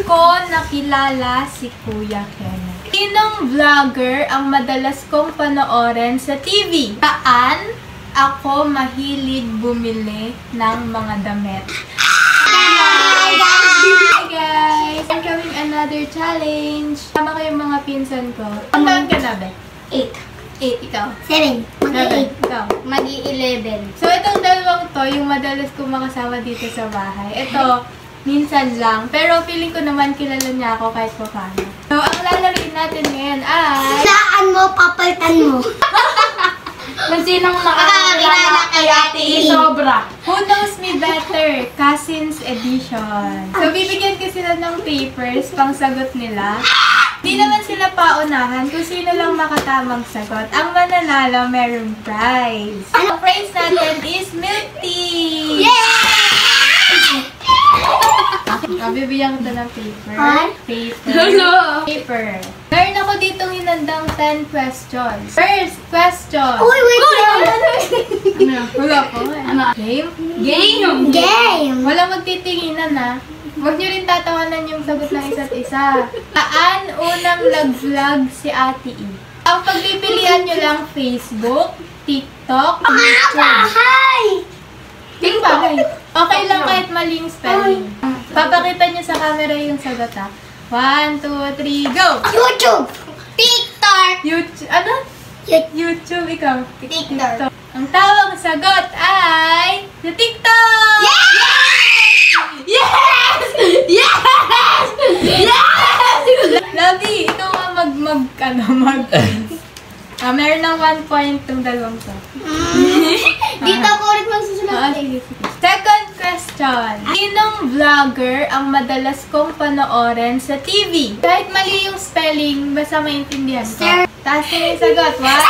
ko nakilala si Kuya Kenneth? Sinong vlogger ang madalas kong panoorin sa TV? Saan ako mahilig bumili ng mga damit? Hi guys! I'm coming another challenge. Tama ko yung mga pinsan ko. Ang taon ka na ba? 8. 8, ikaw? 7. Mag-8. Ikaw? Mag-11. So, itong dalawang to, yung madalas kong makasama dito sa bahay. Ito, minsan lang. Pero feeling ko naman kilala niya ako kahit pa paano. So, ang lalaroin natin ngayon ay... Saan mo, papalitan mo? Kung sinong nakakilala kay Ate E. Sobra. Who knows me better? Cousins Edition. So, bibigyan ko sila ng papers pang sagot nila. Hindi naman sila paunahan kung sino lang makatamang sagot. Ang mananalo, merong prize. Ang prize natin is milk tea! Yay! Bibigyan ko ito ng paper. Ay? Paper. Meron ako ditong hinandang 10 questions. First question. Uy, wait lang. Wala po. Game? Game! Game! Wala magtitinginan ha. Huwag nyo rin tatawanan yung sagot ng isa't isa. Saan unang nag-vlog si Ate E? Ang pagpipilian nyo lang Facebook, TikTok, YouTube. Hi! TikTok. Okay lang kahit maling spelling. Papakita nyo sa camera yung sagot ha. 1, 2, 3, go! YouTube! TikTok! YouTube, ano? YouTube, ikaw. TikTok. Ang tawag sagot ay sa TikTok! Yes! Yes! Yes! Yes! Lovey, ikaw nga meron ng 1 point itong dalawang to. Dito ko ulit magsusulat. Sige. Second question. Sinong vlogger ang madalas kong panoorin sa TV? Kahit mali yung spelling, basta maintindihan ko. Sir. Taas na yung sagot. What?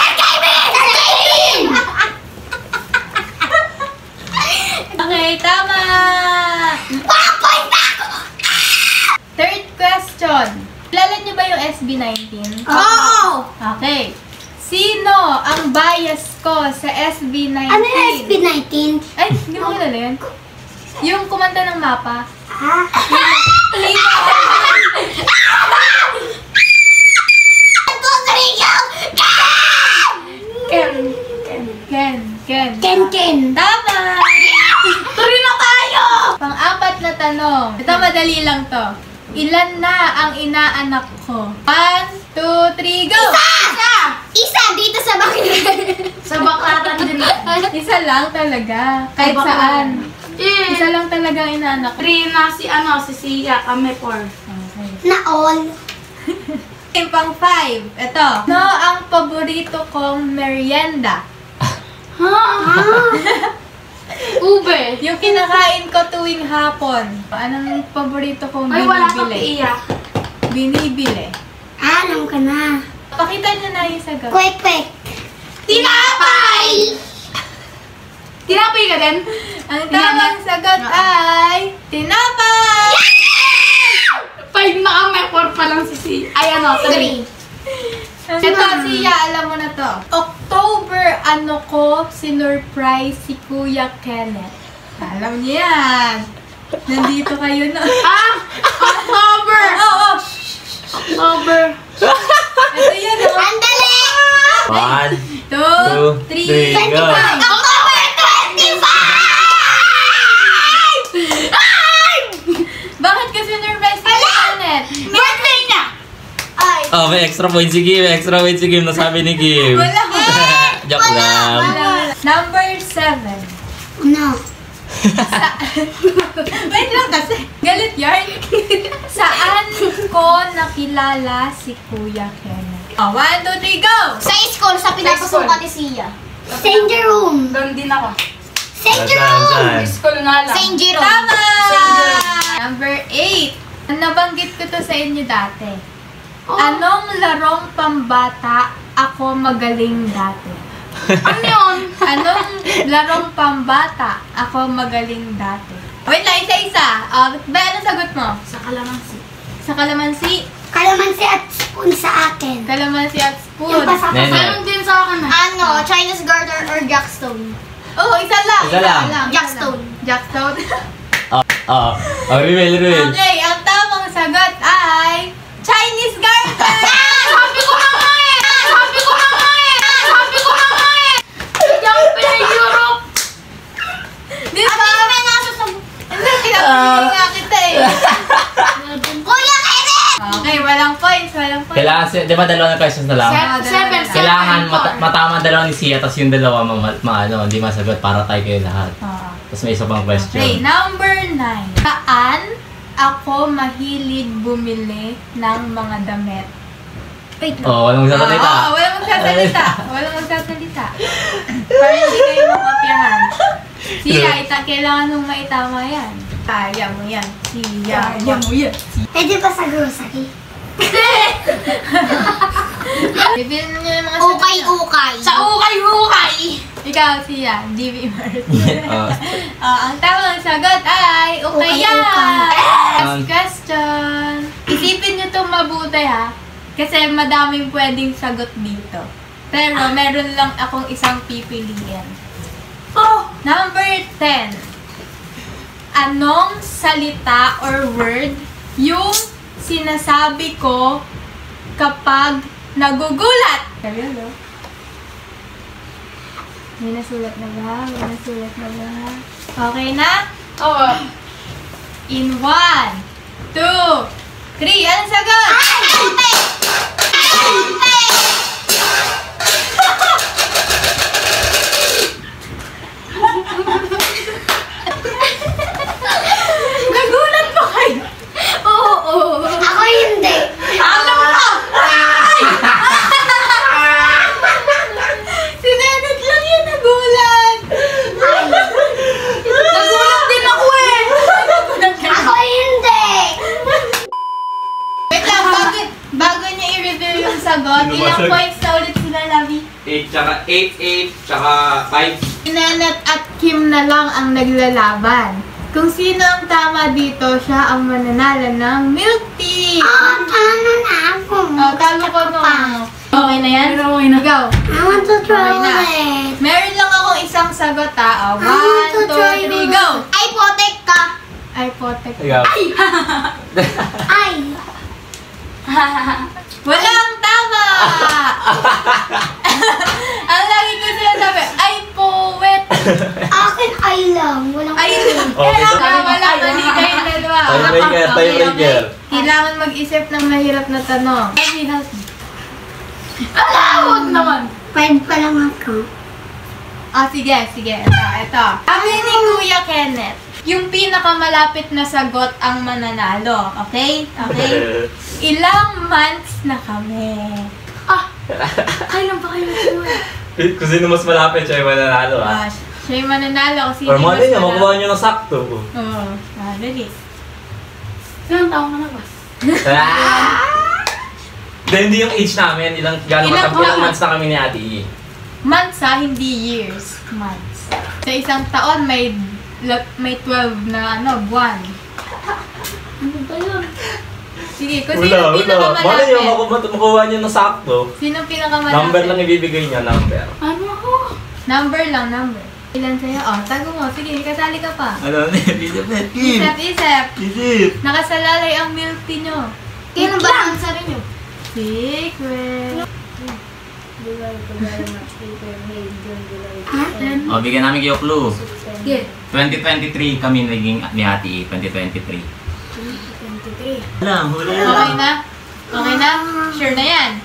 Okay, tama! Third question. Kilala niyo ba yung SB19? Oo! Okay. Sino ang bias ko sa SB19? Ano yung SB19? Ay, hindi mo kilala yun? Yung kumanta ng mapa. Ah? Ken. Tama! Tuloy na tayo! Pang-apat na tanong. Ito, madali lang to. Ilan na ang inaanak ko? 1, 2, 3, go! Isa! Dito sa bakit? Sa baklatan din. Isa lang talaga. Kahit Sa saan. Eh, Isa lang talaga ang inaanak ko. 3 na si Sia, kami 4. Okay. Na all. Pang 5. Ito. No ang paborito kong merienda? Ha? Ube. Yung kinakain ko tuwing hapon. Anong paborito kong Ay, wala ka binibili? iiyak. Binibili. Alam ko na. Pakita niyo na yung sagot. Kwek. Tinapay! Tinapay ka din? Ang tamang sagot ay tinapay! 5 na kami, 4 pa lang si Sia. Ay, 3. Ito, Sia, alam mo na to. October, ano ko, sinurprise si Kuya Kenneth. Alam niyo yan. Nandito kayo na. October! Oo. October. Ito yun, oh. Andali! 1, 2, 3, 2, 3, go! October 25! Bakit ka sinurprise si Kuya Kenneth? Birthday niya! Ay. Oh, may extra point si Kim. Extra point si Kim. Nasabi ni Kim. Wala. Joke lang. Wala. Number 7. No. Wait lang kasi. Galit yarn. Saan ko nakilala si Kuya Kenneth? 1, 2, 3, go! Sa school, sa pinapasukan ni Sia. St. Jerome. Doon din ako. St. Saan? Jerome. School nga lang. St. Jerome. Tama! Jerome. Number 8. Nabanggit ko to sa inyo dati. Oh. Anong larong pambata ako magaling dati? Ano yun? Anong larong pambata ako magaling dati? Wait lang, isa-isa. Anong sagot mo? Sa kalamansi. Sa kalamansi? Kalamansi at spoon sa akin. Kalamansi at spoon. Yung pasapasa. Nene. Meron din sa akin eh. Ano, Chinese garter or jackstone? Oh, isa lang. Isa lang. Jackstone. Jackstone. Oh, Ruel. Okay, ang tamang sagot sagot ay Chinese garter! Sabi ko na nga eh! Sabi ko na nga eh! Sabi ko na nga eh! Hindi ako pinag-Europe! Di ba? May nasusagot. Hindi, pinapili nga kita eh. Kuya Kenneth! Okay, walang points, walang points. Kailangan, di ba dalawang questions na lang? Seven. Kailangan matama dalawa ni Sia, tapos yung dalawa hindi masagot para tayo kayo lahat. Oo. Tapos may isa pang question. Okay, number 9. Saan ako mahilig bumili ng mga damit? Wait lang. Oh, walang magsasalita. Oo, walang magsasalita. Walang magsasalita. Para hindi kayo makopyahan. Siya, kailangan nung maitama yan. Kaya mo yan. Siya, kaya mo yan. Pwede ba sa grocery? Bibilin nyo yung mga sagot nyo. Ukay-ukay. Sa ukay-ukay! Ikaw, Siya, DB Mart. Oh. Ang tamang sagot ay ukaya! Last question. Isipin nyo itong mabuti ha. Kasi madaming pwedeng sagot dito. Pero meron lang akong isang pipiliin. Oh! Number 10. Anong salita or word yung sinasabi ko kapag nagugulat? Seryoso? May nasulat na ba? May nasulat na ba? Okay na? Oo. In 1, 2, 3. Anong sagot? Nagulat pa kayo? Oo. Ako hindi. Alam ko! Si Nenit lang yun nagulat. Nagulat din ako eh! Ako hindi. Wait lang, bago niya i-reveal yung sagot, ilang points na ulit sila, Lavi? 8, tsaka 8, tsaka 5. Si Nenit at Kim na lang ang naglalaban. Kung sino ang tama dito, siya ang mananalo ng milk tea. Ano na ako? Oh, talo ko nung. Okay na yan? Okay na. Ikaw. I want to try Okay na. it. Meron lang akong isang sagot ha. Oh, I want to 1, try 2, 3, it. go! Ay, potek ka. Ay, potek. Ikaw. Ay. Walang tama! Ang lagi ko sinasabi, ay, poet! Akin ay lang. Walang Ay, Okay, kaya wala mali kayong dalawa. Tiebreaker, tiebreaker. Kailangan mag-isip ng mahirap na tanong. Help me. Huwag naman. 5 pa lang ako. Sige. Ito. Sabi ni Kuya Kenneth, yung pinakamalapit na sagot ang mananalo. Okay? Ilang months na kami? Kailan pa kayo nasulat? Kung sino mas malapit, siya yung mananalo Siya yung mananalo kasi Or mali niya, makuha niyo ng sakto. Oo. Dali. Ilang taong ka na ba? Hindi yung age namin, Ilang ilang months na kami ni Ate E. Months hindi years. Months. Sa isang taon may 12 na buwan. Ano ba yun? Sige, kung sino Mali niya, pinakamalapit? makuha niyo ng sakto. Sino pinakamalapit? Number lang ibibigay niya, number. Ano ako? Number lang, number. Ilan sa'yo? Tago mo. Sige, kasali ka pa. Ano? Isip. Nakasalalay ang milk tea nyo. Kailan ba ang answer nyo? Secret. O, bigyan namin kayo clue. Sige. 2023 kami naging ni Ate E, 2023. Alam, huli Okay na? Okay na? Sure na yan?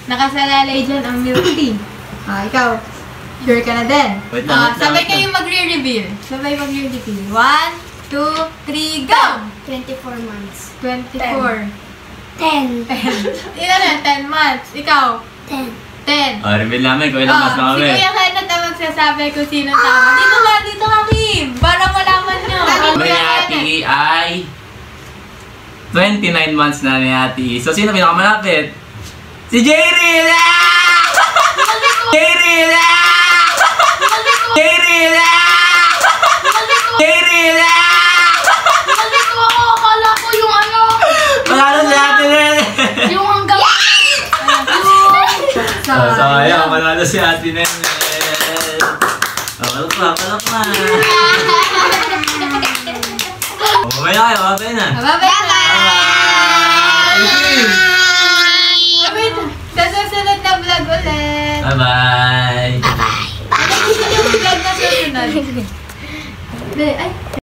Nakasalalay dyan ang milk tea. Ikaw. Sure ka na din? Wait lang. Sabay kayo magre-reveal. 1, 2, 3, go! 24 months. 24. 10. Ilan na? 10 months. Ikaw? 10. 10. O, reveal namin kung ilang mas na Si kami. Kuya Kenneth ang magsasabi kung sino tama. Dito ka, Kim. Para malaman nyo. Kami ni Ate E ay 29 months na ni Ate E. So, sino pinakamalapit? Si Jerry! Jerry! Nalito ako! Akala ko yung ano! Panalo si Ate Nen! Yung hanggang... So, ayan, panalo si Ate Nen. Palakpa. Mamaya kayo, okay na. Bye-bye! Bye-bye! Ano gusto niyo vlog na susunod? Ay,